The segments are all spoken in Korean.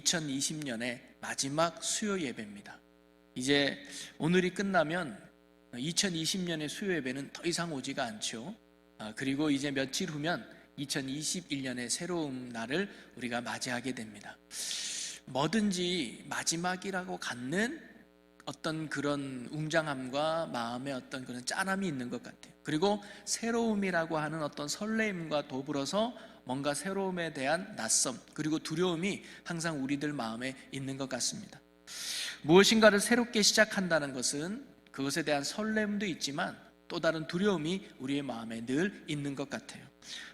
2020년의 마지막 수요 예배입니다. 이제 오늘이 끝나면 2020년의 수요 예배는 더 이상 오지가 않죠. 그리고 이제 며칠 후면 2021년의 새로운 날을 우리가 맞이하게 됩니다. 뭐든지 마지막이라고 갖는 어떤 그런 웅장함과 마음의 어떤 그런 짠함이 있는 것 같아요. 그리고 새로움이라고 하는 어떤 설레임과 더불어서 뭔가 새로움에 대한 낯섦 그리고 두려움이 항상 우리들 마음에 있는 것 같습니다. 무엇인가를 새롭게 시작한다는 것은 그것에 대한 설렘도 있지만 또 다른 두려움이 우리의 마음에 늘 있는 것 같아요.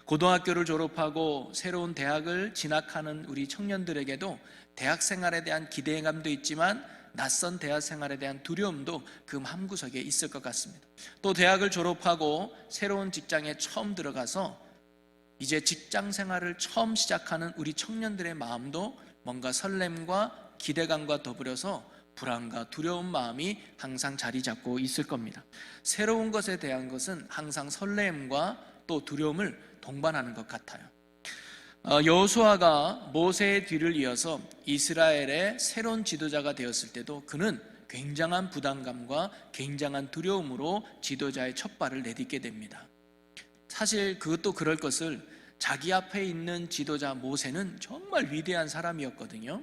고등학교를 졸업하고 새로운 대학을 진학하는 우리 청년들에게도 대학 생활에 대한 기대감도 있지만 낯선 대학 생활에 대한 두려움도 그 한구석에 있을 것 같습니다. 또 대학을 졸업하고 새로운 직장에 처음 들어가서 이제 직장 생활을 처음 시작하는 우리 청년들의 마음도 뭔가 설렘과 기대감과 더불어서 불안과 두려운 마음이 항상 자리 잡고 있을 겁니다. 새로운 것에 대한 것은 항상 설렘과 또 두려움을 동반하는 것 같아요. 여호수아가 모세의 뒤를 이어서 이스라엘의 새로운 지도자가 되었을 때도 그는 굉장한 부담감과 굉장한 두려움으로 지도자의 첫 발을 내딛게 됩니다. 사실 그것도 그럴 것을 자기 앞에 있는 지도자 모세는 정말 위대한 사람이었거든요.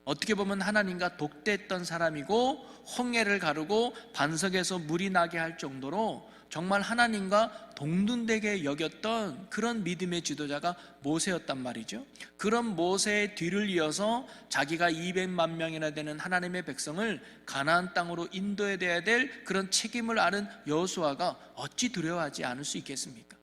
어떻게 보면 하나님과 독대했던 사람이고 홍해를 가르고 반석에서 물이 나게 할 정도로 정말 하나님과 동등되게 여겼던 그런 믿음의 지도자가 모세였단 말이죠. 그런 모세의 뒤를 이어서 자기가 200만 명이나 되는 하나님의 백성을 가나안 땅으로 인도해야 될 그런 책임을 아는 여호수아가 어찌 두려워하지 않을 수 있겠습니까?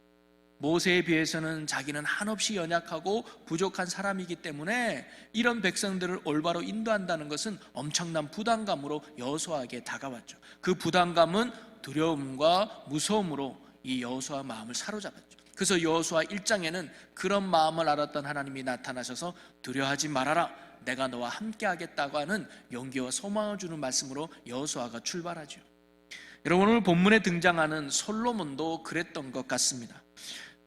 모세에 비해서는 자기는 한없이 연약하고 부족한 사람이기 때문에 이런 백성들을 올바로 인도한다는 것은 엄청난 부담감으로 여호수아에게 다가왔죠. 그 부담감은 두려움과 무서움으로 이 여호수아 마음을 사로잡았죠. 그래서 여호수아 1장에는 그런 마음을 알았던 하나님이 나타나셔서 두려워하지 말아라, 내가 너와 함께 하겠다고 하는 용기와 소망을 주는 말씀으로 여호수아가 출발하죠. 여러분, 오늘 본문에 등장하는 솔로몬도 그랬던 것 같습니다.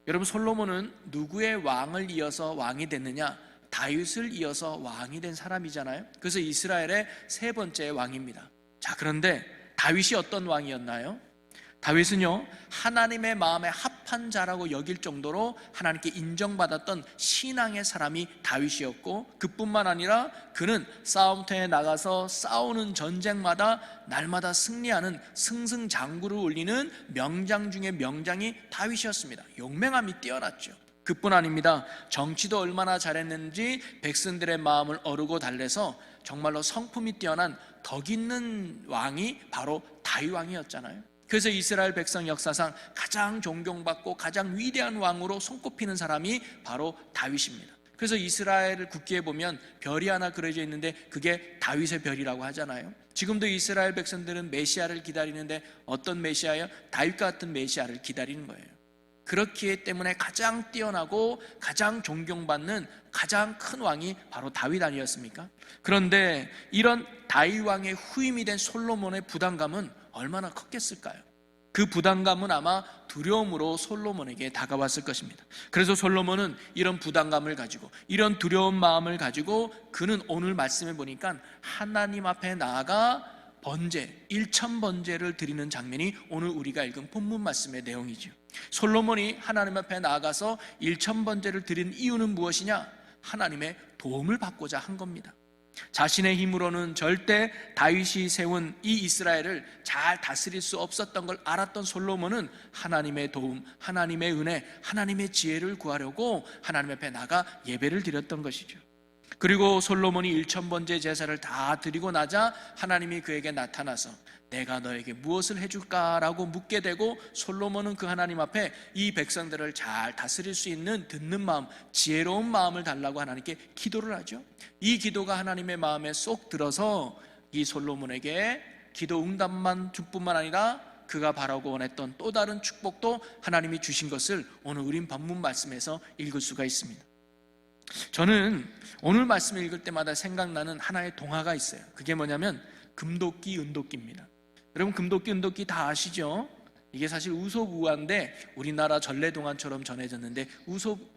여러분, 솔로몬은 누구의 왕을 이어서 왕이 됐느냐? 다윗을 이어서 왕이 된 사람이잖아요. 그래서 이스라엘의 세 번째 왕입니다. 자, 그런데 다윗이 어떤 왕이었나요? 다윗은요, 하나님의 마음에 합한 자라고 여길 정도로 하나님께 인정받았던 신앙의 사람이 다윗이었고, 그뿐만 아니라 그는 싸움터에 나가서 싸우는 전쟁마다 날마다 승리하는 승승장구를 올리는 명장 중에 명장이 다윗이었습니다. 용맹함이 뛰어났죠. 그뿐 아닙니다. 정치도 얼마나 잘했는지 백성들의 마음을 어루고 달래서 정말로 성품이 뛰어난 덕 있는 왕이 바로 다윗 왕이었잖아요. 그래서 이스라엘 백성 역사상 가장 존경받고 가장 위대한 왕으로 손꼽히는 사람이 바로 다윗입니다. 그래서 이스라엘 국기에 보면 별이 하나 그려져 있는데 그게 다윗의 별이라고 하잖아요. 지금도 이스라엘 백성들은 메시아를 기다리는데 어떤 메시아예요? 다윗과 같은 메시아를 기다리는 거예요. 그렇기 때문에 가장 뛰어나고 가장 존경받는 가장 큰 왕이 바로 다윗 아니었습니까? 그런데 이런 다윗 왕의 후임이 된 솔로몬의 부담감은 얼마나 컸겠을까요? 그 부담감은 아마 두려움으로 솔로몬에게 다가왔을 것입니다. 그래서 솔로몬은 이런 부담감을 가지고 이런 두려운 마음을 가지고 그는 오늘 말씀해 보니까 하나님 앞에 나아가 번제, 1000번제를 드리는 장면이 오늘 우리가 읽은 본문 말씀의 내용이죠. 솔로몬이 하나님 앞에 나아가서 1000번제를 드린 이유는 무엇이냐? 하나님의 도움을 받고자 한 겁니다. 자신의 힘으로는 절대 다윗이 세운 이 이스라엘을 잘 다스릴 수 없었던 걸 알았던 솔로몬은 하나님의 도움, 하나님의 은혜, 하나님의 지혜를 구하려고 하나님 앞에 나가 예배를 드렸던 것이죠. 그리고 솔로몬이 1000번째 제사를 다 드리고 나자 하나님이 그에게 나타나서 내가 너에게 무엇을 해줄까라고 묻게 되고 솔로몬은 그 하나님 앞에 이 백성들을 잘 다스릴 수 있는 듣는 마음, 지혜로운 마음을 달라고 하나님께 기도를 하죠. 이 기도가 하나님의 마음에 쏙 들어서 이 솔로몬에게 기도 응답만 줄 뿐만 아니라 그가 바라고 원했던 또 다른 축복도 하나님이 주신 것을 오늘 우린 본문 말씀에서 읽을 수가 있습니다. 저는 오늘 말씀을 읽을 때마다 생각나는 하나의 동화가 있어요. 그게 뭐냐면 금도끼, 은도끼입니다. 여러분, 금도끼, 은도끼 다 아시죠? 이게 사실 우소부화인데 우리나라 전래동화처럼 전해졌는데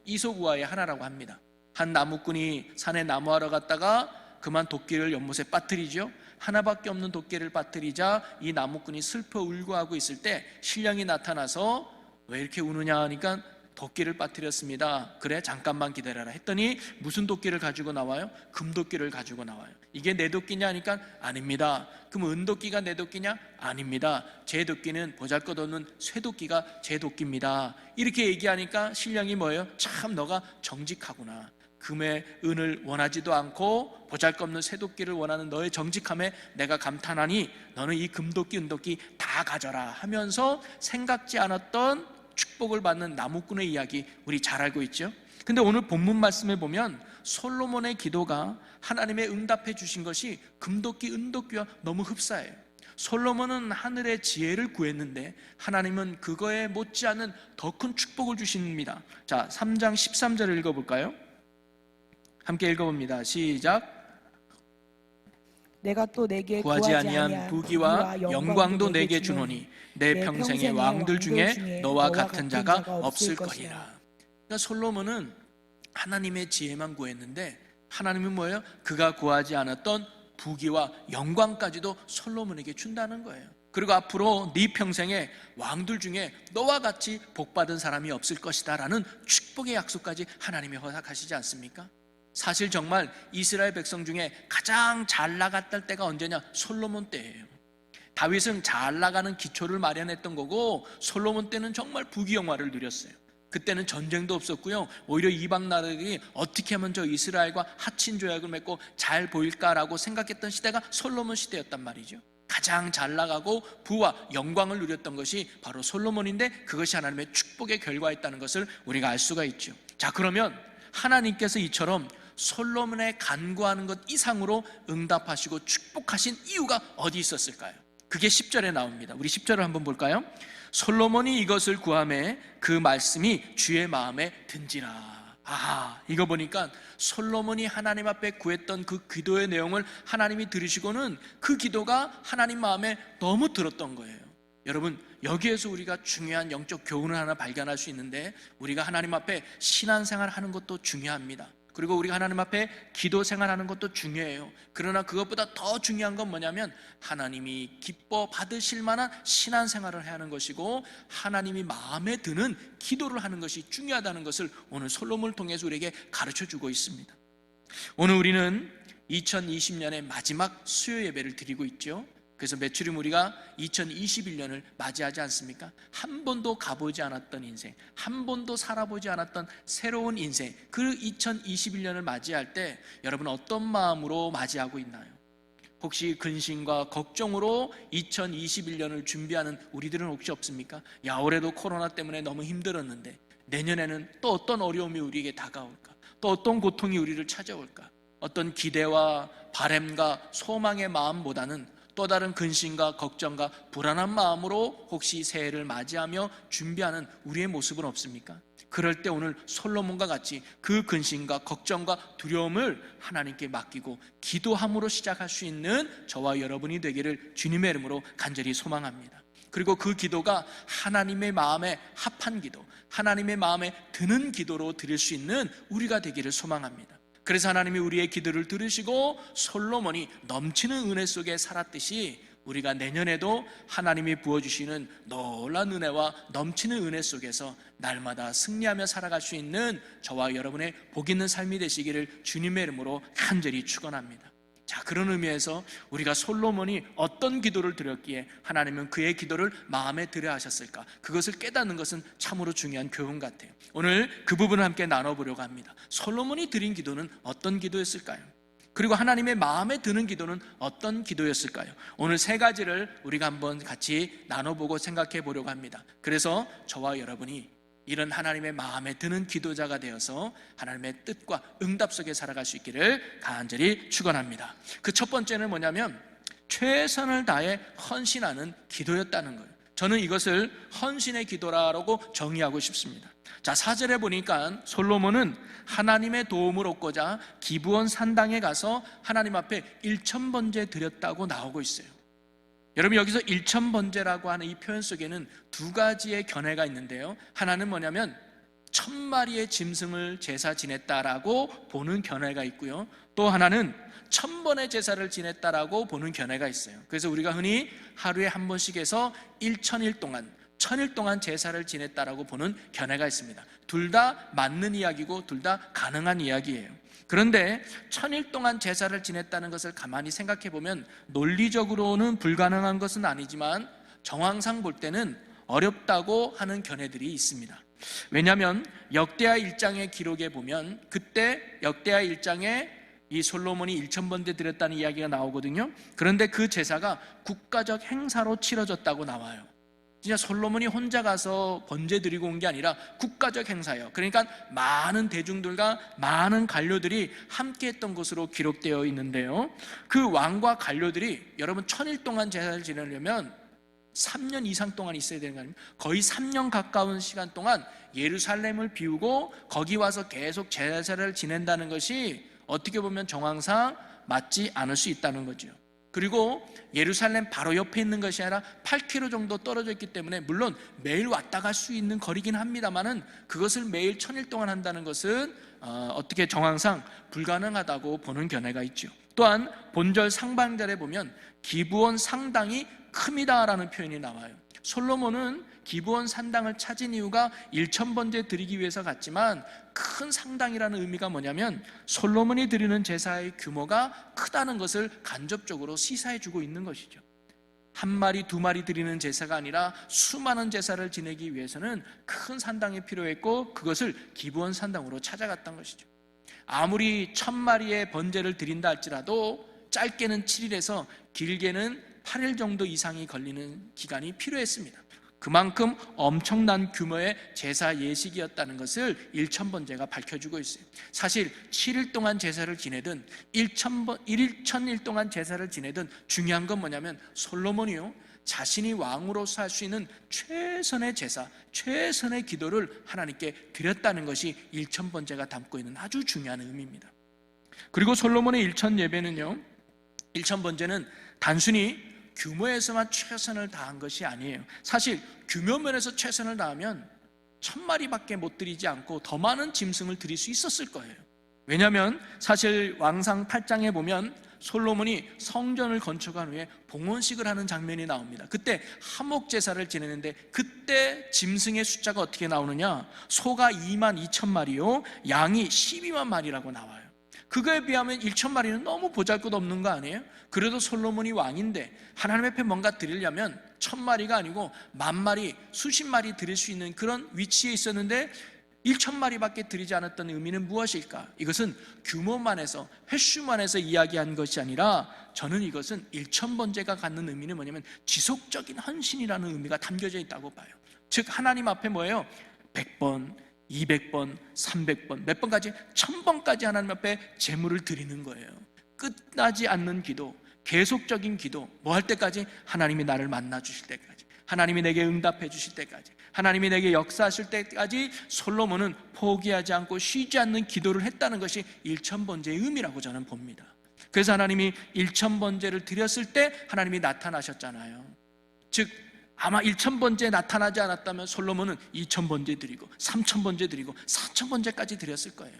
이소부화의 하나라고 합니다. 한 나무꾼이 산에 나무하러 갔다가 그만 도끼를 연못에 빠뜨리죠. 하나밖에 없는 도끼를 빠뜨리자 이 나무꾼이 슬퍼 울고 하고 있을 때 신령이 나타나서 왜 이렇게 우느냐 하니까 도끼를 빠뜨렸습니다. 그래, 잠깐만 기다려라 했더니 무슨 도끼를 가지고 나와요? 금도끼를 가지고 나와요. 이게 내 도끼냐 하니까 아닙니다. 그럼 은도끼가 내 도끼냐? 아닙니다. 제 도끼는 보잘것없는 쇠도끼가 제 도끼입니다. 이렇게 얘기하니까 신령이 뭐예요? 참 너가 정직하구나. 금의 은을 원하지도 않고 보잘것없는 쇠도끼를 원하는 너의 정직함에 내가 감탄하니 너는 이 금도끼 은도끼 다 가져라 하면서 생각지 않았던 축복을 받는 나무꾼의 이야기 우리 잘 알고 있죠. 근데 오늘 본문 말씀에 보면 솔로몬의 기도가 하나님의 응답해 주신 것이 금도끼 은도끼와 너무 흡사해요. 솔로몬은 하늘의 지혜를 구했는데 하나님은 그거에 못지않은 더 큰 축복을 주십니다. 자, 3장 13절을 읽어볼까요? 함께 읽어봅니다. 시작. 내가 또 내게 구하지 아니한 부귀와 영광도 내게 주노니 내 평생의 왕들 중에 너와 같은 자가 없을 것이라. 그러니까 솔로몬은 하나님의 지혜만 구했는데 하나님은 뭐예요? 그가 구하지 않았던 부귀와 영광까지도 솔로몬에게 준다는 거예요. 그리고 앞으로 네 평생에 왕들 중에 너와 같이 복받은 사람이 없을 것이다 라는 축복의 약속까지 하나님이 허락하시지 않습니까? 사실 정말 이스라엘 백성 중에 가장 잘 나갔던 때가 언제냐? 솔로몬 때예요. 다윗은 잘 나가는 기초를 마련했던 거고 솔로몬 때는 정말 부귀영화를 누렸어요. 그때는 전쟁도 없었고요. 오히려 이방 나라들이 어떻게 하면 저 이스라엘과 하친 조약을 맺고 잘 보일까라고 생각했던 시대가 솔로몬 시대였단 말이죠. 가장 잘 나가고 부와 영광을 누렸던 것이 바로 솔로몬인데 그것이 하나님의 축복의 결과였다는 것을 우리가 알 수가 있죠. 자, 그러면 하나님께서 이처럼 솔로몬의 간구하는 것 이상으로 응답하시고 축복하신 이유가 어디 있었을까요? 그게 10절에 나옵니다. 우리 10절을 한번 볼까요? 솔로몬이 이것을 구하매 그 말씀이 주의 마음에 든지라. 아하, 이거 보니까 솔로몬이 하나님 앞에 구했던 그 기도의 내용을 하나님이 들으시고는 그 기도가 하나님 마음에 너무 들었던 거예요. 여러분, 여기에서 우리가 중요한 영적 교훈을 하나 발견할 수 있는데 우리가 하나님 앞에 신앙생활 하는 것도 중요합니다. 그리고 우리가 하나님 앞에 기도 생활하는 것도 중요해요. 그러나 그것보다 더 중요한 건 뭐냐면 하나님이 기뻐 받으실 만한 신앙생활을 해야 하는 것이고 하나님이 마음에 드는 기도를 하는 것이 중요하다는 것을 오늘 솔로몬을 통해서 우리에게 가르쳐주고 있습니다. 오늘 우리는 2020년의 마지막 수요 예배를 드리고 있죠. 그래서 매출임 우리가 2021년을 맞이하지 않습니까? 한 번도 가보지 않았던 인생, 한 번도 살아보지 않았던 새로운 인생, 그 2021년을 맞이할 때 여러분 어떤 마음으로 맞이하고 있나요? 혹시 근심과 걱정으로 2021년을 준비하는 우리들은 혹시 없습니까? 야, 올해도 코로나 때문에 너무 힘들었는데 내년에는 또 어떤 어려움이 우리에게 다가올까? 또 어떤 고통이 우리를 찾아올까? 어떤 기대와 바램과 소망의 마음보다는 또 다른 근심과 걱정과 불안한 마음으로 혹시 새해를 맞이하며 준비하는 우리의 모습은 없습니까? 그럴 때 오늘 솔로몬과 같이 그 근심과 걱정과 두려움을 하나님께 맡기고 기도함으로 시작할 수 있는 저와 여러분이 되기를 주님의 이름으로 간절히 소망합니다. 그리고 그 기도가 하나님의 마음에 합한 기도, 하나님의 마음에 드는 기도로 드릴 수 있는 우리가 되기를 소망합니다. 그래서 하나님이 우리의 기도를 들으시고 솔로몬이 넘치는 은혜 속에 살았듯이 우리가 내년에도 하나님이 부어주시는 놀라운 은혜와 넘치는 은혜 속에서 날마다 승리하며 살아갈 수 있는 저와 여러분의 복 있는 삶이 되시기를 주님의 이름으로 간절히 축원합니다. 자, 그런 의미에서 우리가 솔로몬이 어떤 기도를 드렸기에 하나님은 그의 기도를 마음에 들여 하셨을까? 그것을 깨닫는 것은 참으로 중요한 교훈 같아요. 오늘 그 부분을 함께 나눠보려고 합니다. 솔로몬이 드린 기도는 어떤 기도였을까요? 그리고 하나님의 마음에 드는 기도는 어떤 기도였을까요? 오늘 세 가지를 우리가 한번 같이 나눠보고 생각해 보려고 합니다. 그래서 저와 여러분이 이런 하나님의 마음에 드는 기도자가 되어서 하나님의 뜻과 응답 속에 살아갈 수 있기를 간절히 축원합니다. 그 첫 번째는 뭐냐면 최선을 다해 헌신하는 기도였다는 거예요. 저는 이것을 헌신의 기도라고 정의하고 싶습니다. 자, 4절에 보니까 솔로몬은 하나님의 도움을 얻고자 기브온 산당에 가서 하나님 앞에 1000번제 드렸다고 나오고 있어요. 여러분, 여기서 1000번제라고 하는 이 표현 속에는 두 가지의 견해가 있는데요. 하나는 뭐냐면 1000마리의 짐승을 제사 지냈다라고 보는 견해가 있고요. 또 하나는 1000번의 제사를 지냈다라고 보는 견해가 있어요. 그래서 우리가 흔히 하루에 한 번씩 해서 1000일 동안 1000일 동안 제사를 지냈다라고 보는 견해가 있습니다. 둘 다 맞는 이야기고 둘 다 가능한 이야기예요. 그런데 1000일 동안 제사를 지냈다는 것을 가만히 생각해 보면 논리적으로는 불가능한 것은 아니지만 정황상 볼 때는 어렵다고 하는 견해들이 있습니다. 왜냐하면 역대하 1장의 기록에 보면 그때 역대하 1장에 이 솔로몬이 1000번제 드렸다는 이야기가 나오거든요. 그런데 그 제사가 국가적 행사로 치러졌다고 나와요. 진짜 솔로몬이 혼자 가서 번제 드리고 온 게 아니라 국가적 행사예요. 그러니까 많은 대중들과 많은 관료들이 함께 했던 것으로 기록되어 있는데요, 그 왕과 관료들이 여러분 1000일 동안 제사를 지내려면 3년 이상 동안 있어야 되는 거 아닙니까? 거의 3년 가까운 시간 동안 예루살렘을 비우고 거기 와서 계속 제사를 지낸다는 것이 어떻게 보면 정황상 맞지 않을 수 있다는 거죠. 그리고 예루살렘 바로 옆에 있는 것이 아니라 8km 정도 떨어져 있기 때문에 물론 매일 왔다 갈 수 있는 거리긴 합니다만은 그것을 매일 1000일 동안 한다는 것은 어떻게 정황상 불가능하다고 보는 견해가 있죠. 또한 본절 상반절에 보면 기브온 상당이 큼이다라는 표현이 나와요. 솔로몬은 기브온 산당을 찾은 이유가 1000번제 드리기 위해서 갔지만 큰 상당이라는 의미가 뭐냐면 솔로몬이 드리는 제사의 규모가 크다는 것을 간접적으로 시사해주고 있는 것이죠. 한 마리 두 마리 드리는 제사가 아니라 수많은 제사를 지내기 위해서는 큰 산당이 필요했고 그것을 기브온 산당으로 찾아갔던 것이죠. 아무리 1000마리의 번제를 드린다 할지라도 짧게는 7일에서 길게는 8일 정도 이상이 걸리는 기간이 필요했습니다. 그만큼 엄청난 규모의 제사 예식이었다는 것을 1000번제가 밝혀주고 있어요. 사실 7일 동안 제사를 지내든 1000일 동안 제사를 지내든 중요한 건 뭐냐면 솔로몬이요, 자신이 왕으로서 할 수 있는 최선의 제사, 최선의 기도를 하나님께 드렸다는 것이 1000번제가 담고 있는 아주 중요한 의미입니다. 그리고 솔로몬의 1000 예배는요, 1000번제는 단순히 규모에서만 최선을 다한 것이 아니에요. 사실 규모 면에서 최선을 다하면 1000마리밖에 못 드리지 않고 더 많은 짐승을 드릴 수 있었을 거예요. 왜냐하면 사실 왕상 8장에 보면 솔로몬이 성전을 건축한 후에 봉헌식을 하는 장면이 나옵니다. 그때 화목 제사를 지내는데 그때 짐승의 숫자가 어떻게 나오느냐, 소가 22,000마리요 양이 12만 마리라고 나와요. 그거에 비하면 1000마리는 너무 보잘것없는 거 아니에요? 그래도 솔로몬이 왕인데 하나님 앞에 뭔가 드리려면 1000마리가 아니고 10,000마리, 수십 마리 드릴 수 있는 그런 위치에 있었는데 1000마리밖에 드리지 않았던 의미는 무엇일까? 이것은 규모만에서, 횟수만에서 이야기한 것이 아니라 저는 이것은 1000번제가 갖는 의미는 뭐냐면 지속적인 헌신이라는 의미가 담겨져 있다고 봐요. 즉 하나님 앞에 뭐예요? 100번, 200번, 300번, 몇 번까지 1000번까지 하나님 앞에 제물을 드리는 거예요. 끝나지 않는 기도, 계속적인 기도, 뭐 할 때까지? 하나님이 나를 만나 주실 때까지, 하나님이 내게 응답해 주실 때까지, 하나님이 내게 역사하실 때까지 솔로몬은 포기하지 않고 쉬지 않는 기도를 했다는 것이 1000번제의 의미라고 저는 봅니다. 그래서 하나님이 1000번제를 드렸을 때 하나님이 나타나셨잖아요. 즉 아마 1000번제 나타나지 않았다면 솔로몬은 2000번제 드리고 3000번제 드리고 4000번제까지 드렸을 거예요.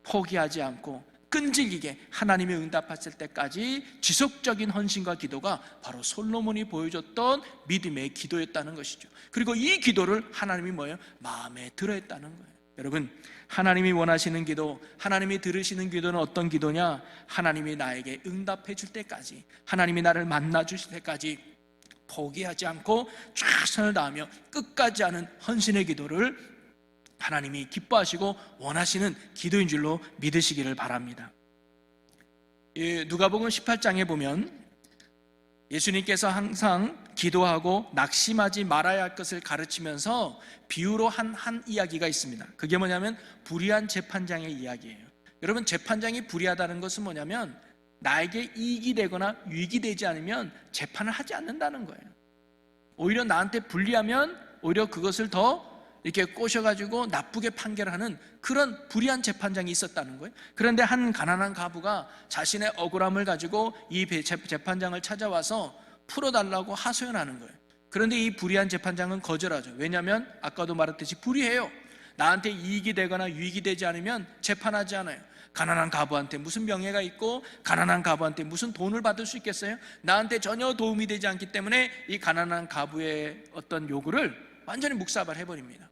포기하지 않고 끈질기게 하나님이 응답하실 때까지 지속적인 헌신과 기도가 바로 솔로몬이 보여줬던 믿음의 기도였다는 것이죠. 그리고 이 기도를 하나님이 뭐예요? 마음에 들어했다는 거예요. 여러분, 하나님이 원하시는 기도, 하나님이 들으시는 기도는 어떤 기도냐? 하나님이 나에게 응답해 줄 때까지, 하나님이 나를 만나 주실 때까지 포기하지 않고 최선을 다하며 끝까지 하는 헌신의 기도를 하나님이 기뻐하시고 원하시는 기도인 줄로 믿으시기를 바랍니다. 누가복음 18장에 보면 예수님께서 항상 기도하고 낙심하지 말아야 할 것을 가르치면서 비유로 한 이야기가 있습니다. 그게 뭐냐면 불의한 재판장의 이야기예요. 여러분, 재판장이 불의하다는 것은 뭐냐면 나에게 이익이 되거나 유익이 되지 않으면 재판을 하지 않는다는 거예요. 오히려 나한테 불리하면 오히려 그것을 더 이렇게 꼬셔가지고 나쁘게 판결하는 그런 불의한 재판장이 있었다는 거예요. 그런데 한 가난한 과부가 자신의 억울함을 가지고 이 재판장을 찾아와서 풀어달라고 하소연하는 거예요. 그런데 이 불의한 재판장은 거절하죠. 왜냐하면 아까도 말했듯이 불의해요. 나한테 이익이 되거나 유익이 되지 않으면 재판하지 않아요. 가난한 과부한테 무슨 명예가 있고 가난한 과부한테 무슨 돈을 받을 수 있겠어요? 나한테 전혀 도움이 되지 않기 때문에 이 가난한 과부의 어떤 요구를 완전히 묵사발 해버립니다.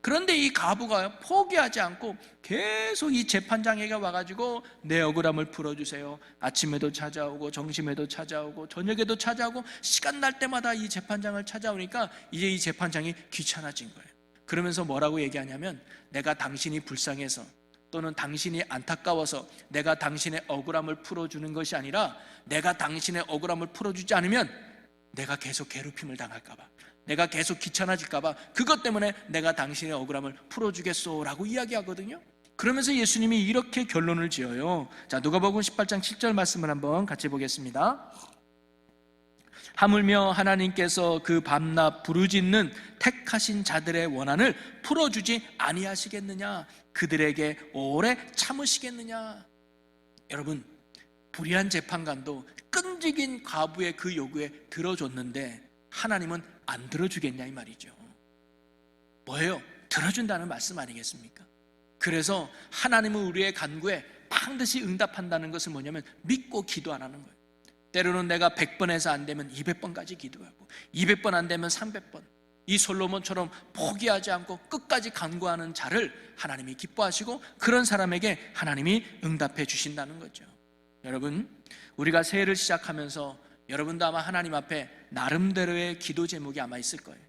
그런데 이 과부가 포기하지 않고 계속 이 재판장에게 와가지고 내 억울함을 풀어주세요. 아침에도 찾아오고 점심에도 찾아오고 저녁에도 찾아오고 시간 날 때마다 이 재판장을 찾아오니까 이제 이 재판장이 귀찮아진 거예요. 그러면서 뭐라고 얘기하냐면, 내가 당신이 불쌍해서 또는 당신이 안타까워서 내가 당신의 억울함을 풀어주는 것이 아니라, 내가 당신의 억울함을 풀어주지 않으면 내가 계속 괴롭힘을 당할까봐, 내가 계속 귀찮아질까봐, 그것 때문에 내가 당신의 억울함을 풀어주겠소 라고 이야기하거든요. 그러면서 예수님이 이렇게 결론을 지어요. 자, 누가복음 18장 7절 말씀을 한번 같이 보겠습니다. 하물며 하나님께서 그 밤낮 부르짖는 택하신 자들의 원한을 풀어주지 아니하시겠느냐? 그들에게 오래 참으시겠느냐? 여러분, 불의한 재판관도 끈질긴 과부의 그 요구에 들어줬는데 하나님은 안 들어주겠냐 이 말이죠. 뭐예요? 들어준다는 말씀 아니겠습니까? 그래서 하나님은 우리의 간구에 반드시 응답한다는 것은 뭐냐면 믿고 기도하라는 거예요. 때로는 내가 100번에서 안 되면 200번까지 기도하고 200번 안 되면 300번, 이 솔로몬처럼 포기하지 않고 끝까지 간구하는 자를 하나님이 기뻐하시고 그런 사람에게 하나님이 응답해 주신다는 거죠. 여러분, 우리가 새해를 시작하면서 여러분도 아마 하나님 앞에 나름대로의 기도 제목이 아마 있을 거예요.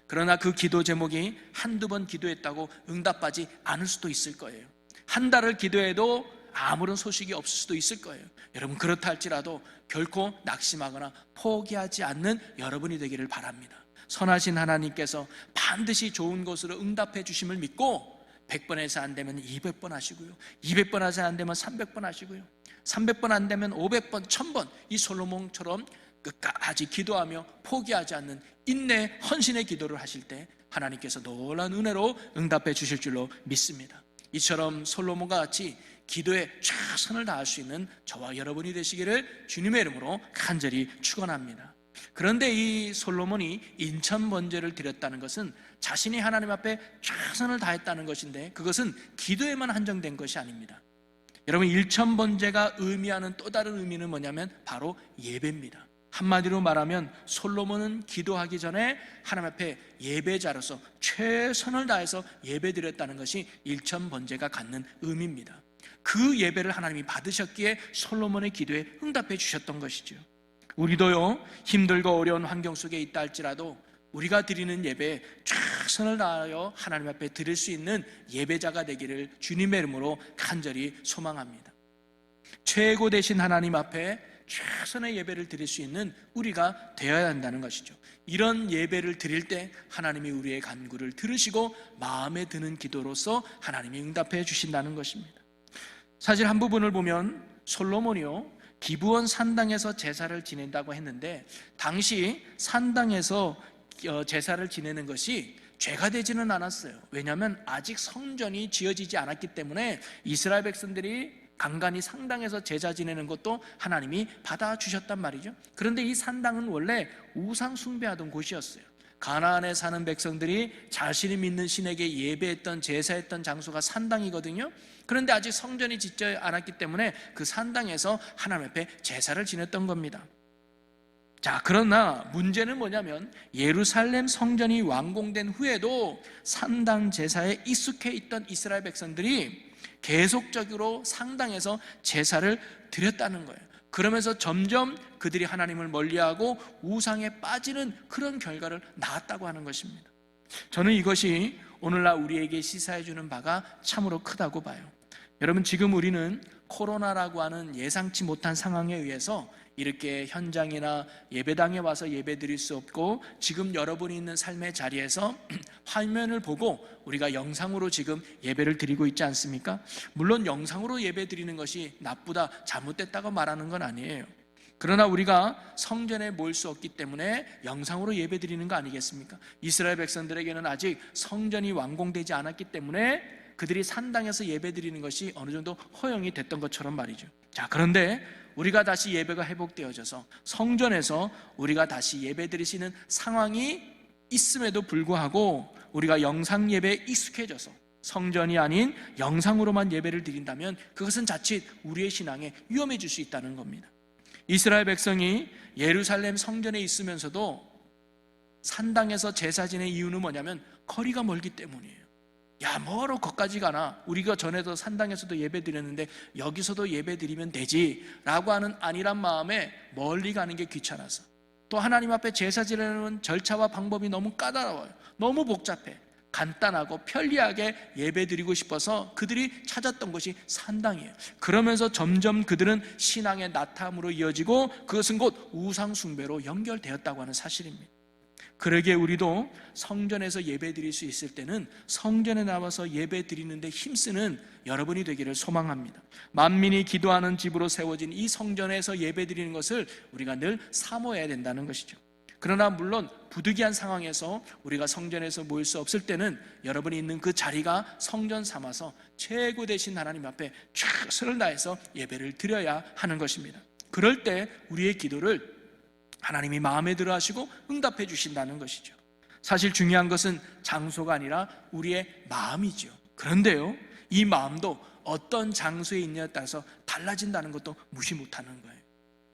그러나 그 기도 제목이 한두 번 기도했다고 응답받지 않을 수도 있을 거예요. 한 달을 기도해도 아무런 소식이 없을 수도 있을 거예요. 여러분, 그렇다 할지라도 결코 낙심하거나 포기하지 않는 여러분이 되기를 바랍니다. 선하신 하나님께서 반드시 좋은 것으로 응답해 주심을 믿고 100번에서 안 되면 200번 하시고요, 200번에서 안 되면 300번 하시고요, 300번 안 되면 500번, 1000번, 이 솔로몬처럼 끝까지 기도하며 포기하지 않는 인내, 헌신의 기도를 하실 때 하나님께서 놀라운 은혜로 응답해 주실 줄로 믿습니다. 이처럼 솔로몬과 같이 기도에 최선을 다할 수 있는 저와 여러분이 되시기를 주님의 이름으로 간절히 축원합니다. 그런데 이 솔로몬이 인천 번제를 드렸다는 것은 자신이 하나님 앞에 최선을 다했다는 것인데, 그것은 기도에만 한정된 것이 아닙니다. 여러분, 일천 번제가 의미하는 또 다른 의미는 뭐냐면 바로 예배입니다. 한마디로 말하면 솔로몬은 기도하기 전에 하나님 앞에 예배자로서 최선을 다해서 예배드렸다는 것이 일천 번제가 갖는 의미입니다. 그 예배를 하나님이 받으셨기에 솔로몬의 기도에 응답해 주셨던 것이죠. 우리도요, 힘들고 어려운 환경 속에 있다 할지라도 우리가 드리는 예배에 최선을 다하여 하나님 앞에 드릴 수 있는 예배자가 되기를 주님의 이름으로 간절히 소망합니다. 최고 되신 하나님 앞에 최선의 예배를 드릴 수 있는 우리가 되어야 한다는 것이죠. 이런 예배를 드릴 때 하나님이 우리의 간구를 들으시고 마음에 드는 기도로서 하나님이 응답해 주신다는 것입니다. 사실 한 부분을 보면 솔로몬이요, 기브온 산당에서 제사를 지낸다고 했는데, 당시 산당에서 제사를 지내는 것이 죄가 되지는 않았어요. 왜냐하면 아직 성전이 지어지지 않았기 때문에 이스라엘 백성들이 간간히 상당에서 제사 지내는 것도 하나님이 받아주셨단 말이죠. 그런데 이 산당은 원래 우상 숭배하던 곳이었어요. 가나안에 사는 백성들이 자신이 믿는 신에게 예배했던, 제사했던 장소가 산당이거든요. 그런데 아직 성전이 짓지 않았기 때문에 그 산당에서 하나님 앞에 제사를 지냈던 겁니다. 자, 그러나 문제는 뭐냐면 예루살렘 성전이 완공된 후에도 산당 제사에 익숙해 있던 이스라엘 백성들이 계속적으로 상당에서 제사를 드렸다는 거예요. 그러면서 점점 그들이 하나님을 멀리하고 우상에 빠지는 그런 결과를 낳았다고 하는 것입니다. 저는 이것이 오늘날 우리에게 시사해 주는 바가 참으로 크다고 봐요. 여러분, 지금 우리는 코로나라고 하는 예상치 못한 상황에 의해서 이렇게 현장이나 예배당에 와서 예배 드릴 수 없고, 지금 여러분이 있는 삶의 자리에서 화면을 보고 우리가 영상으로 지금 예배를 드리고 있지 않습니까? 물론 영상으로 예배 드리는 것이 나쁘다, 잘못됐다고 말하는 건 아니에요. 그러나 우리가 성전에 모일 수 없기 때문에 영상으로 예배 드리는 거 아니겠습니까? 이스라엘 백성들에게는 아직 성전이 완공되지 않았기 때문에 그들이 산당에서 예배 드리는 것이 어느 정도 허용이 됐던 것처럼 말이죠. 자, 그런데 우리가 다시 예배가 회복되어져서 성전에서 우리가 다시 예배 드리시는 상황이 있음에도 불구하고 우리가 영상 예배에 익숙해져서 성전이 아닌 영상으로만 예배를 드린다면 그것은 자칫 우리의 신앙에 위험해질 수 있다는 겁니다. 이스라엘 백성이 예루살렘 성전에 있으면서도 산당에서 제사 지낸 이유는 뭐냐면 거리가 멀기 때문이에요. 야, 뭐로 거기까지 가나? 우리가 전에도 산당에서도 예배 드렸는데 여기서도 예배 드리면 되지 라고 하는 안일한 마음에 멀리 가는 게 귀찮아서, 또 하나님 앞에 제사 지내는 절차와 방법이 너무 까다로워요. 너무 복잡해. 간단하고 편리하게 예배 드리고 싶어서 그들이 찾았던 것이 산당이에요. 그러면서 점점 그들은 신앙의 나탐으로 이어지고 그것은 곧 우상 숭배로 연결되었다고 하는 사실입니다. 그러기에 우리도 성전에서 예배 드릴 수 있을 때는 성전에 나와서 예배 드리는데 힘쓰는 여러분이 되기를 소망합니다. 만민이 기도하는 집으로 세워진 이 성전에서 예배 드리는 것을 우리가 늘 사모해야 된다는 것이죠. 그러나 물론 부득이한 상황에서 우리가 성전에서 모일 수 없을 때는 여러분이 있는 그 자리가 성전 삼아서 최고 되신 하나님 앞에 최선을 다해서 예배를 드려야 하는 것입니다. 그럴 때 우리의 기도를 하나님이 마음에 들어 하시고 응답해 주신다는 것이죠. 사실 중요한 것은 장소가 아니라 우리의 마음이죠. 그런데요, 이 마음도 어떤 장소에 있냐에 따라서 달라진다는 것도 무시 못하는 거예요.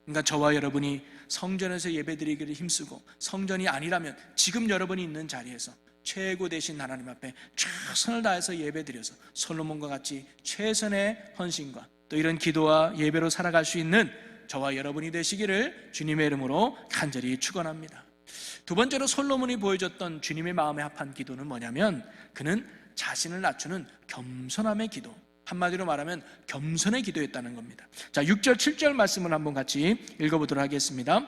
그러니까 저와 여러분이 성전에서 예배드리기를 힘쓰고 성전이 아니라면 지금 여러분이 있는 자리에서 최고 되신 하나님 앞에 최선을 다해서 예배드려서 솔로몬과 같이 최선의 헌신과 또 이런 기도와 예배로 살아갈 수 있는 저와 여러분이 되시기를 주님의 이름으로 간절히 축원합니다. 두 번째로 솔로몬이 보여줬던 주님의 마음에 합한 기도는 뭐냐면 그는 자신을 낮추는 겸손함의 기도, 한마디로 말하면 겸손의 기도였다는 겁니다. 자, 6절 7절 말씀을 한번 같이 읽어보도록 하겠습니다.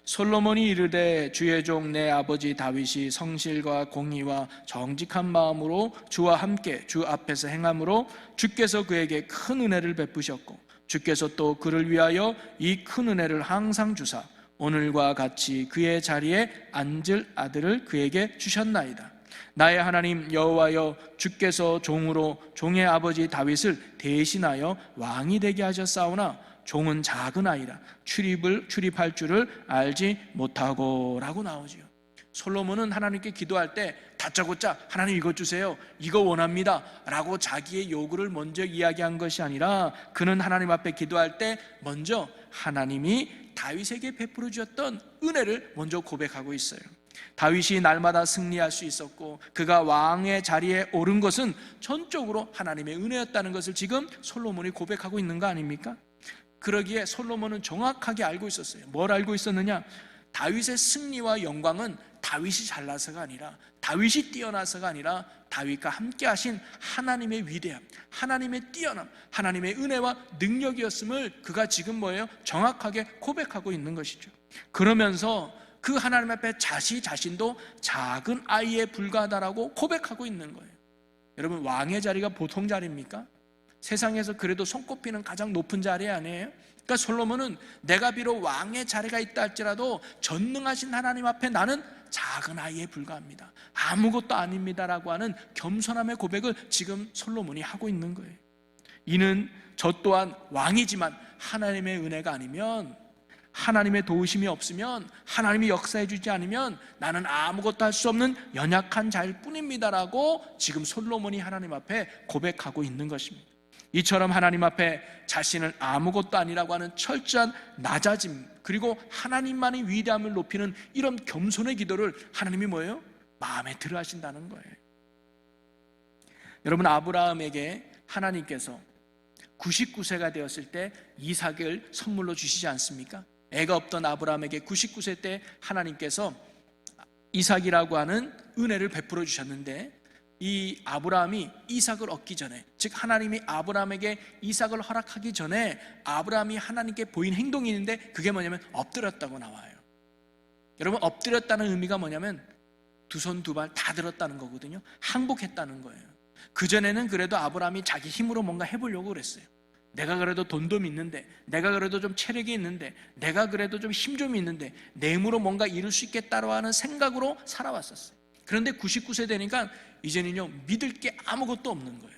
솔로몬이 이르되 주의 종 내 아버지 다윗이 성실과 공의와 정직한 마음으로 주와 함께 주 앞에서 행함으로 주께서 그에게 큰 은혜를 베푸셨고 주께서 또 그를 위하여 이 큰 은혜를 항상 주사 오늘과 같이 그의 자리에 앉을 아들을 그에게 주셨나이다. 나의 하나님 여호와여, 주께서 종으로 종의 아버지 다윗을 대신하여 왕이 되게 하셨사오나 종은 작은 아이라 출입할 줄을 알지 못하고 라고 나오지요. 솔로몬은 하나님께 기도할 때 다짜고짜 하나님 이것 주세요, 이거 원합니다 라고 자기의 요구를 먼저 이야기한 것이 아니라 그는 하나님 앞에 기도할 때 먼저 하나님이 다윗에게 베풀어 주었던 은혜를 먼저 고백하고 있어요. 다윗이 날마다 승리할 수 있었고 그가 왕의 자리에 오른 것은 전적으로 하나님의 은혜였다는 것을 지금 솔로몬이 고백하고 있는 거 아닙니까? 그러기에 솔로몬은 정확하게 알고 있었어요. 뭘 알고 있었느냐? 다윗의 승리와 영광은 다윗이 잘나서가 아니라, 다윗이 뛰어나서가 아니라 다윗과 함께 하신 하나님의 위대함, 하나님의 뛰어남, 하나님의 은혜와 능력이었음을 그가 지금 뭐예요? 정확하게 고백하고 있는 것이죠. 그러면서 그 하나님 앞에 자신도 작은 아이에 불과하다라고 고백하고 있는 거예요. 여러분, 왕의 자리가 보통 자리입니까? 세상에서 그래도 손꼽히는 가장 높은 자리 아니에요? 그러니까 솔로몬은 내가 비록 왕의 자리가 있다 할지라도 전능하신 하나님 앞에 나는 작은 아이에 불과합니다, 아무것도 아닙니다라고 하는 겸손함의 고백을 지금 솔로몬이 하고 있는 거예요. 이는 저 또한 왕이지만 하나님의 은혜가 아니면, 하나님의 도우심이 없으면, 하나님이 역사해 주지 않으면 나는 아무것도 할 수 없는 연약한 자일 뿐입니다라고 지금 솔로몬이 하나님 앞에 고백하고 있는 것입니다. 이처럼 하나님 앞에 자신을 아무것도 아니라고 하는 철저한 낮아짐, 그리고 하나님만의 위대함을 높이는 이런 겸손의 기도를 하나님이 뭐예요? 마음에 들어 하신다는 거예요. 여러분, 아브라함에게 하나님께서 99세가 되었을 때 이삭을 선물로 주시지 않습니까? 애가 없던 아브라함에게 99세 때 하나님께서 이삭이라고 하는 은혜를 베풀어 주셨는데, 이 아브라함이 이삭을 얻기 전에, 즉 하나님이 아브라함에게 이삭을 허락하기 전에 아브라함이 하나님께 보인 행동이 있는데 그게 뭐냐면 엎드렸다고 나와요. 여러분, 엎드렸다는 의미가 뭐냐면 두 손 두 발 다 들었다는 거거든요. 항복했다는 거예요. 그전에는 그래도 아브라함이 자기 힘으로 뭔가 해보려고 그랬어요. 내가 그래도 돈도 있는데, 내가 그래도 좀 체력이 있는데, 내가 그래도 좀 힘 좀 있는데 내 힘으로 뭔가 이룰 수 있겠다고 하는 생각으로 살아왔었어요. 그런데 99세 되니까 이제는요, 믿을 게 아무것도 없는 거예요.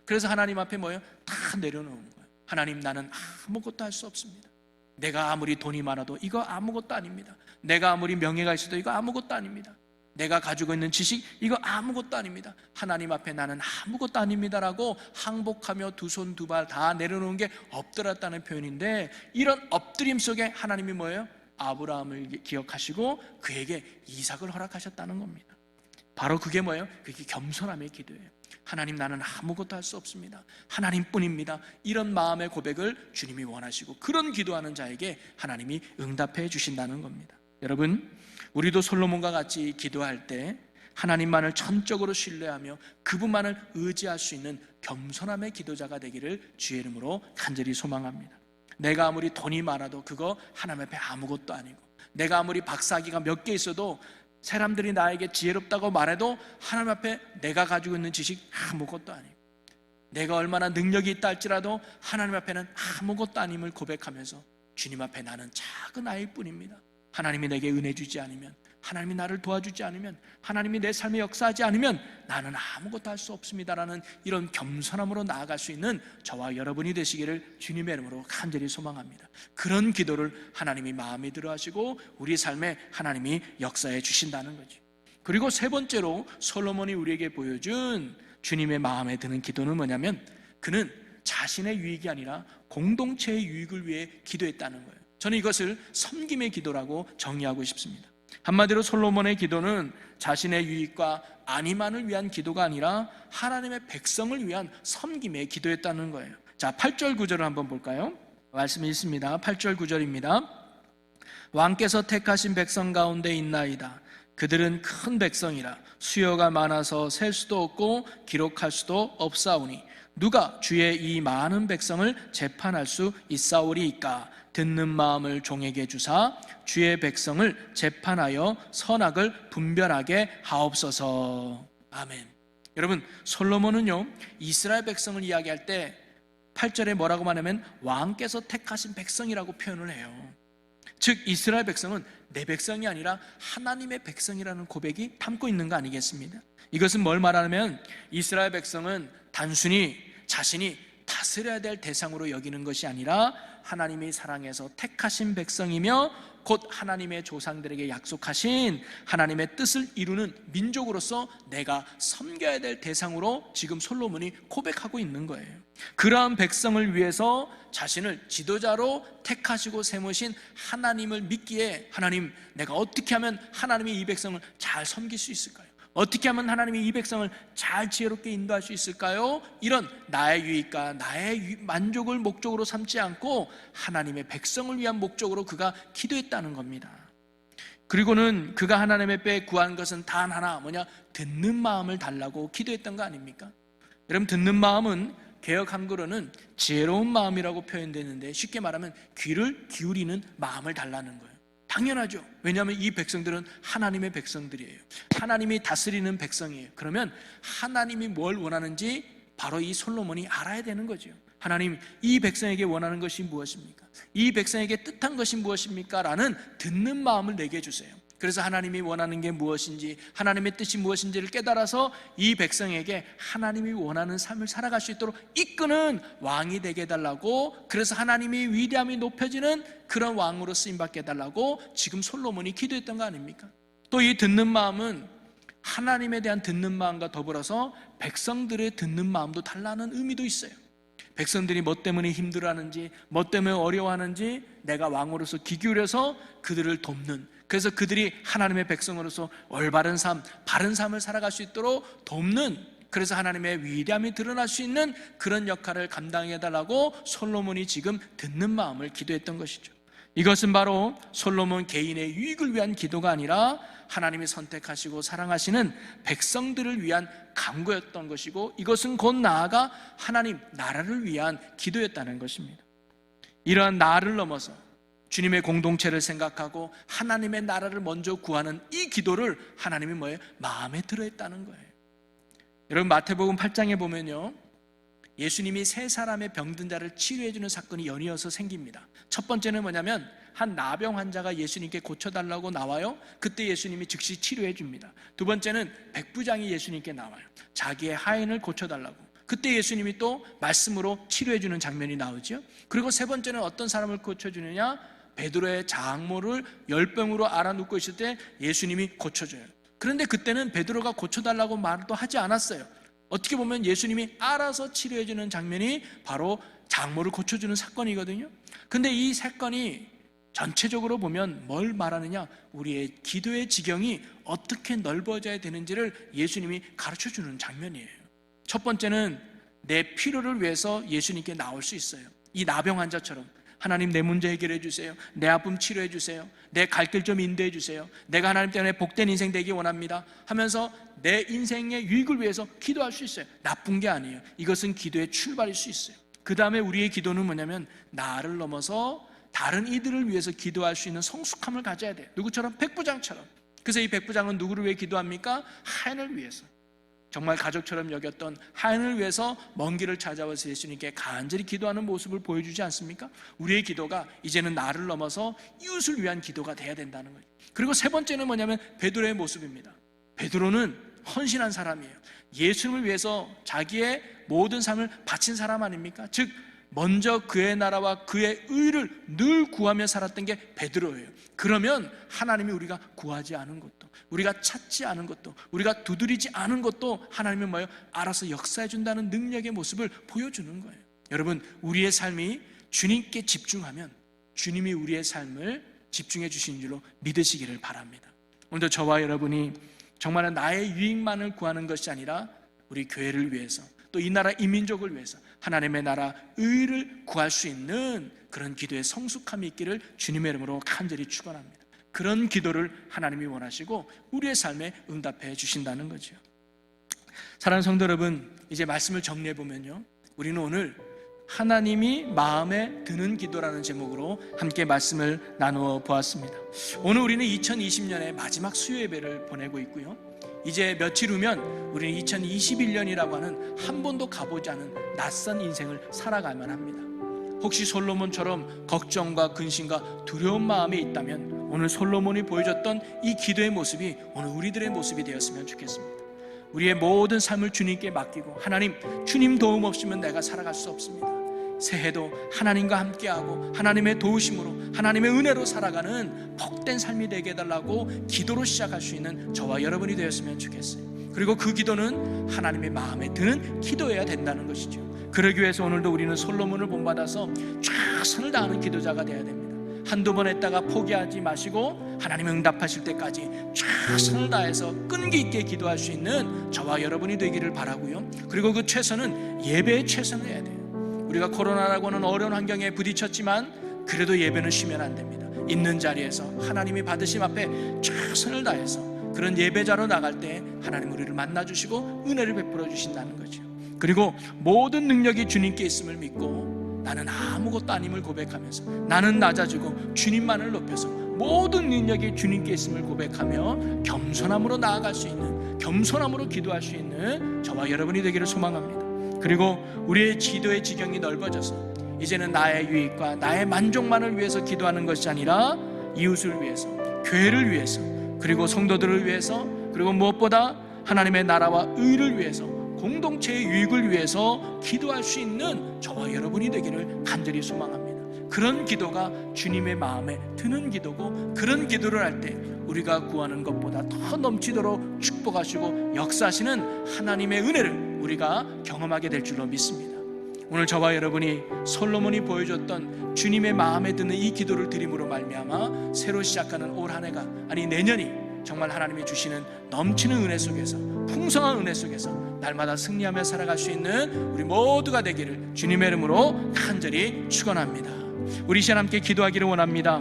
그래서 하나님 앞에 뭐예요? 다 내려놓은 거예요. 하나님, 나는 아무것도 할 수 없습니다. 내가 아무리 돈이 많아도 이거 아무것도 아닙니다. 내가 아무리 명예가 있어도 이거 아무것도 아닙니다. 내가 가지고 있는 지식 이거 아무것도 아닙니다. 하나님 앞에 나는 아무것도 아닙니다라고 항복하며 두 손 두 발 다 내려놓은 게 엎드렸다는 표현인데, 이런 엎드림 속에 하나님이 뭐예요? 아브라함을 기억하시고 그에게 이삭을 허락하셨다는 겁니다. 바로 그게 뭐예요? 그게 겸손함의 기도예요. 하나님, 나는 아무것도 할 수 없습니다. 하나님뿐입니다. 이런 마음의 고백을 주님이 원하시고, 그런 기도하는 자에게 하나님이 응답해 주신다는 겁니다. 여러분, 우리도 솔로몬과 같이 기도할 때 하나님만을 전적으로 신뢰하며 그분만을 의지할 수 있는 겸손함의 기도자가 되기를 주의 이름으로 간절히 소망합니다. 내가 아무리 돈이 많아도 그거 하나님 앞에 아무것도 아니고, 내가 아무리 박사학위가 몇 개 있어도, 사람들이 나에게 지혜롭다고 말해도 하나님 앞에 내가 가지고 있는 지식 아무것도 아니고, 내가 얼마나 능력이 있다 할지라도 하나님 앞에는 아무것도 아님을 고백하면서 주님 앞에 나는 작은 아이일 뿐입니다. 하나님이 내게 은혜 주지 않으면, 하나님이 나를 도와주지 않으면, 하나님이 내 삶에 역사하지 않으면 나는 아무것도 할 수 없습니다라는 이런 겸손함으로 나아갈 수 있는 저와 여러분이 되시기를 주님의 이름으로 간절히 소망합니다. 그런 기도를 하나님이 마음에 들어 하시고 우리 삶에 하나님이 역사해 주신다는 거죠. 그리고 세 번째로 솔로몬이 우리에게 보여준 주님의 마음에 드는 기도는 뭐냐면, 그는 자신의 유익이 아니라 공동체의 유익을 위해 기도했다는 거예요. 저는 이것을 섬김의 기도라고 정의하고 싶습니다. 한마디로 솔로몬의 기도는 자신의 유익과 안위만을 위한 기도가 아니라 하나님의 백성을 위한 섬김의 기도였다는 거예요. 자, 8절 9절을 한번 볼까요? 말씀이 있습니다. 8절 9절입니다. 왕께서 택하신 백성 가운데 있나이다. 그들은 큰 백성이라 수요가 많아서 셀 수도 없고 기록할 수도 없사오니 누가 주의 이 많은 백성을 재판할 수 있사오리이까? 듣는 마음을 종에게 주사 주의 백성을 재판하여 선악을 분별하게 하옵소서. 아멘. 여러분, 솔로몬은요, 이스라엘 백성을 이야기할 때 8절에 뭐라고 말하면 왕께서 택하신 백성이라고 표현을 해요. 즉 이스라엘 백성은 내 백성이 아니라 하나님의 백성이라는 고백이 담고 있는 거 아니겠습니까? 이것은 뭘 말하냐면, 이스라엘 백성은 단순히 자신이 다스려야 될 대상으로 여기는 것이 아니라 하나님이 사랑해서 택하신 백성이며 곧 하나님의 조상들에게 약속하신 하나님의 뜻을 이루는 민족으로서 내가 섬겨야 될 대상으로 지금 솔로몬이 고백하고 있는 거예요. 그러한 백성을 위해서 자신을 지도자로 택하시고 세우신 하나님을 믿기에, 하나님, 내가 어떻게 하면 하나님이 이 백성을 잘 섬길 수 있을까요? 어떻게 하면 하나님이 이 백성을 잘 지혜롭게 인도할 수 있을까요? 이런 나의 유익과 나의 만족을 목적으로 삼지 않고 하나님의 백성을 위한 목적으로 그가 기도했다는 겁니다. 그리고는 그가 하나님의 뼈에 구한 것은 단 하나, 뭐냐? 듣는 마음을 달라고 기도했던 거 아닙니까? 여러분, 듣는 마음은 개역 한글로는 지혜로운 마음이라고 표현되는데, 쉽게 말하면 귀를 기울이는 마음을 달라는 거예요. 당연하죠. 왜냐하면 이 백성들은 하나님의 백성들이에요. 하나님이 다스리는 백성이에요. 그러면 하나님이 뭘 원하는지 바로 이 솔로몬이 알아야 되는 거죠. 하나님, 이 백성에게 원하는 것이 무엇입니까? 이 백성에게 뜻한 것이 무엇입니까? 라는 듣는 마음을 내게 주세요. 그래서 하나님이 원하는 게 무엇인지, 하나님의 뜻이 무엇인지를 깨달아서 이 백성에게 하나님이 원하는 삶을 살아갈 수 있도록 이끄는 왕이 되게 해달라고, 그래서 하나님이 위대함이 높여지는 그런 왕으로 쓰임받게 해달라고 지금 솔로몬이 기도했던 거 아닙니까? 또 이 듣는 마음은 하나님에 대한 듣는 마음과 더불어서 백성들의 듣는 마음도 달라는 의미도 있어요. 백성들이 뭐 때문에 힘들어하는지, 뭐 때문에 어려워하는지 내가 왕으로서 귀 기울여서 그들을 돕는, 그래서 그들이 하나님의 백성으로서 올바른 삶, 바른 삶을 살아갈 수 있도록 돕는, 그래서 하나님의 위대함이 드러날 수 있는 그런 역할을 감당해달라고 솔로몬이 지금 듣는 마음을 기도했던 것이죠. 이것은 바로 솔로몬 개인의 유익을 위한 기도가 아니라 하나님이 선택하시고 사랑하시는 백성들을 위한 간구였던 것이고, 이것은 곧 나아가 하나님 나라를 위한 기도였다는 것입니다. 이러한 나를 넘어서 주님의 공동체를 생각하고 하나님의 나라를 먼저 구하는 이 기도를 하나님이 뭐예요? 마음에 들어했다는 거예요. 여러분, 마태복음 8장에 보면요, 예수님이 세 사람의 병든 자를 치료해주는 사건이 연이어서 생깁니다. 첫 번째는 뭐냐면, 한 나병 환자가 예수님께 고쳐달라고 나와요. 그때 예수님이 즉시 치료해 줍니다. 두 번째는 백부장이 예수님께 나와요. 자기의 하인을 고쳐달라고. 그때 예수님이 또 말씀으로 치료해 주는 장면이 나오죠. 그리고 세 번째는 어떤 사람을 고쳐주느냐? 베드로의 장모를 열병으로 알아눕고 있을 때 예수님이 고쳐줘요. 그런데 그때는 베드로가 고쳐달라고 말도 하지 않았어요. 어떻게 보면 예수님이 알아서 치료해주는 장면이 바로 장모를 고쳐주는 사건이거든요. 근데 이 사건이 전체적으로 보면 뭘 말하느냐, 우리의 기도의 지경이 어떻게 넓어져야 되는지를 예수님이 가르쳐주는 장면이에요. 첫 번째는 내 필요를 위해서 예수님께 나올 수 있어요. 이 나병 환자처럼 하나님, 내 문제 해결해 주세요. 내 아픔 치료해 주세요. 내 갈 길 좀 인도해 주세요. 내가 하나님 때문에 복된 인생 되기 원합니다 하면서 내 인생의 유익을 위해서 기도할 수 있어요. 나쁜 게 아니에요. 이것은 기도의 출발일 수 있어요. 그 다음에 우리의 기도는 뭐냐면 나를 넘어서 다른 이들을 위해서 기도할 수 있는 성숙함을 가져야 돼요. 누구처럼? 백부장처럼. 그래서 이 백부장은 누구를 위해 기도합니까? 하인을 위해서. 정말 가족처럼 여겼던 하인을 위해서 먼 길을 찾아와서 예수님께 간절히 기도하는 모습을 보여주지 않습니까? 우리의 기도가 이제는 나를 넘어서 이웃을 위한 기도가 돼야 된다는 거예요. 그리고 세 번째는 뭐냐면 베드로의 모습입니다. 베드로는 헌신한 사람이에요. 예수님을 위해서 자기의 모든 삶을 바친 사람 아닙니까? 즉 먼저 그의 나라와 그의 의를 늘 구하며 살았던 게 베드로예요. 그러면 하나님이 우리가 구하지 않은 것도, 우리가 찾지 않은 것도, 우리가 두드리지 않은 것도 하나님은 뭐예요? 알아서 역사해 준다는 능력의 모습을 보여주는 거예요. 여러분, 우리의 삶이 주님께 집중하면 주님이 우리의 삶을 집중해 주신 줄로 믿으시기를 바랍니다. 오늘도 저와 여러분이 정말 나의 유익만을 구하는 것이 아니라 우리 교회를 위해서, 또 이 나라 이민족을 위해서 하나님의 나라 의를 구할 수 있는 그런 기도의 성숙함이 있기를 주님의 이름으로 간절히 축원합니다. 그런 기도를 하나님이 원하시고 우리의 삶에 응답해 주신다는 거죠. 사랑하는 성도 여러분, 이제 말씀을 정리해 보면요, 우리는 오늘 하나님이 마음에 드는 기도라는 제목으로 함께 말씀을 나누어 보았습니다. 오늘 우리는 2020년의 마지막 수요 예배를 보내고 있고요, 이제 며칠 후면 우리는 2021년이라고 하는 한 번도 가보지 않은 낯선 인생을 살아가야만 합니다. 혹시 솔로몬처럼 걱정과 근심과 두려운 마음이 있다면 오늘 솔로몬이 보여줬던 이 기도의 모습이 오늘 우리들의 모습이 되었으면 좋겠습니다. 우리의 모든 삶을 주님께 맡기고, 하나님, 주님 도움 없이면 내가 살아갈 수 없습니다. 새해도 하나님과 함께하고 하나님의 도우심으로, 하나님의 은혜로 살아가는 복된 삶이 되게 해달라고 기도로 시작할 수 있는 저와 여러분이 되었으면 좋겠어요. 그리고 그 기도는 하나님의 마음에 드는 기도여야 된다는 것이죠. 그러기 위해서 오늘도 우리는 솔로몬을 본받아서 최선을 다하는 기도자가 되어야 됩니다. 한두 번 했다가 포기하지 마시고 하나님 응답하실 때까지 최선을 다해서 끈기 있게 기도할 수 있는 저와 여러분이 되기를 바라고요. 그리고 그 최선은 예배에 최선을 해야 돼요. 우리가 코로나라고 하는 어려운 환경에 부딪혔지만 그래도 예배는 쉬면 안 됩니다. 있는 자리에서 하나님이 받으심 앞에 최선을 다해서 그런 예배자로 나갈 때 하나님 우리를 만나주시고 은혜를 베풀어 주신다는 거죠. 그리고 모든 능력이 주님께 있음을 믿고 나는 아무것도 아님을 고백하면서 나는 낮아지고 주님만을 높여서 모든 능력이 주님께 있음을 고백하며 겸손함으로 나아갈 수 있는, 겸손함으로 기도할 수 있는 저와 여러분이 되기를 소망합니다. 그리고 우리의 기도의 지경이 넓어져서 이제는 나의 유익과 나의 만족만을 위해서 기도하는 것이 아니라 이웃을 위해서, 교회를 위해서, 그리고 성도들을 위해서, 그리고 무엇보다 하나님의 나라와 의를 위해서, 공동체의 유익을 위해서 기도할 수 있는 저와 여러분이 되기를 간절히 소망합니다. 그런 기도가 주님의 마음에 드는 기도고, 그런 기도를 할 때 우리가 구하는 것보다 더 넘치도록 축복하시고 역사하시는 하나님의 은혜를 우리가 경험하게 될 줄로 믿습니다. 오늘 저와 여러분이 솔로몬이 보여줬던 주님의 마음에 드는 이 기도를 드림으로 말미암아 새로 시작하는 올 한 해가, 아니 내년이 정말 하나님이 주시는 넘치는 은혜 속에서, 풍성한 은혜 속에서 날마다 승리하며 살아갈 수 있는 우리 모두가 되기를 주님의 이름으로 간절히 축원합니다. 우리 시간 함께 기도하기를 원합니다.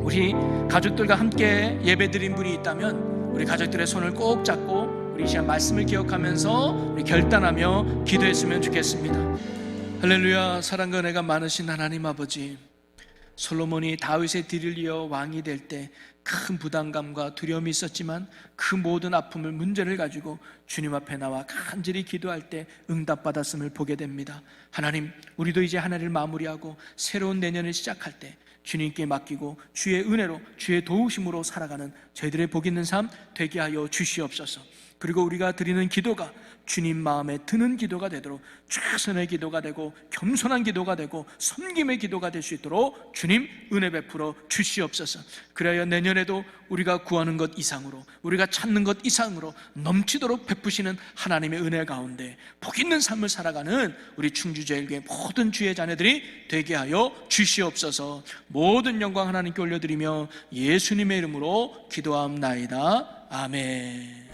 우리 가족들과 함께 예배드린 분이 있다면 우리 가족들의 손을 꼭 잡고 우리 시간 말씀을 기억하면서 우리 결단하며 기도했으면 좋겠습니다. 할렐루야. 사랑과 은혜가 많으신 하나님 아버지, 솔로몬이 다윗의 뒤를 이어 왕이 될 때 큰 부담감과 두려움이 있었지만 그 모든 아픔을, 문제를 가지고 주님 앞에 나와 간절히 기도할 때 응답받았음을 보게 됩니다. 하나님, 우리도 이제 한 해를 마무리하고 새로운 내년을 시작할 때 주님께 맡기고 주의 은혜로, 주의 도우심으로 살아가는 저희들의 복 있는 삶 되게 하여 주시옵소서. 그리고 우리가 드리는 기도가 주님 마음에 드는 기도가 되도록, 최선의 기도가 되고 겸손한 기도가 되고 섬김의 기도가 될 수 있도록 주님 은혜 베풀어 주시옵소서. 그래야 내년에도 우리가 구하는 것 이상으로, 우리가 찾는 것 이상으로 넘치도록 베푸시는 하나님의 은혜 가운데 복 있는 삶을 살아가는 우리 충주제일교회 모든 주의 자녀들이 되게 하여 주시옵소서. 모든 영광 하나님께 올려드리며 예수님의 이름으로 기도하옵나이다. 아멘.